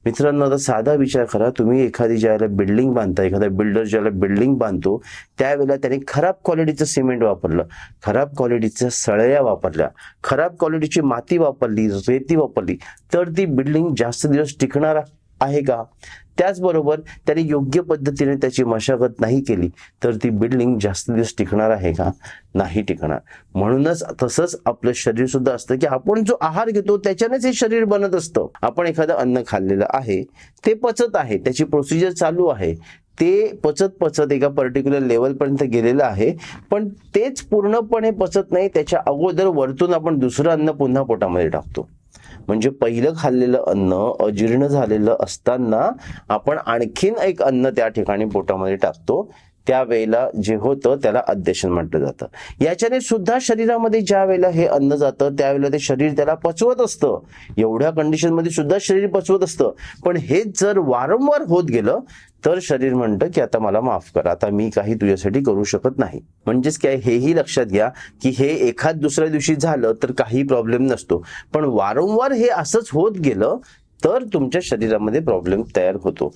मित्रांनो, आता साधा विचार करा, तुम्ही एखादी ज्यावेळेला बिल्डिंग बांधता, एखादा बिल्डर ज्यावेळेला बिल्डिंग बांधतो त्यावेळेला त्याने खराब क्वालिटीचं सिमेंट वापरलं, खराब क्वालिटीच्या सळया वापरल्या, खराब क्वालिटीची माती वापरली, रेती वापरली, तर ती बिल्डिंग जास्त दिवस टिकणार आहे का? त्याचबरोबर त्याने योग्य पद्धतीने त्याची मशागत नाही केली तर ती बिल्डिंग जास्त दिवस टिकणार आहे का? नाही टिकणार. म्हणूनच तसंच आपलं शरीर सुद्धा असतं की आपण जो आहार घेतो त्याच्यानेच हे शरीर बनत असतं. आपण एखादं अन्न खाल्लेलं आहे, ते पचत आहे, त्याची प्रोसिजर चालू आहे, ते पचत एका पर्टिक्युलर लेवल पर्यंत गेलेलं आहे, पण तेच पूर्णपणे पचत नाही, त्याच्या अगोदर वरतून आपण दुसरं अन्न पुन्हा पोटामध्ये टाकतो. म्हणजे पहिलं खाल्लेलं अन्न अजीर्ण झालेलं असताना आपण आणखीन एक अन्न त्या ठिकाणी पोटामध्ये टाकतो, त्यावेळेला जे होतं त्याला अध्यशन म्हटलं जातं. याच्याने सुद्धा शरीरामध्ये ज्या वेळेला हे अन्न जातं त्यावेळेला ते शरीर त्याला पचवत असतं, एवढ्या कंडिशन मध्ये सुद्धा शरीर पचवत असतं. पण हेच जर वारंवार होत गेलं तर शरीर म्हणतं की आता मला माफ कर, आता मी काही तुझ्यासाठी करू शकत नाही. म्हणजेच काय, हेही लक्षात घ्या की हे एखाद दुसऱ्या दिवशी झालं तर काही प्रॉब्लेम नसतो, पण वारंवार हे असंच होत गेलं तर तुमच्या शरीरामध्ये प्रॉब्लेम तयार होतो.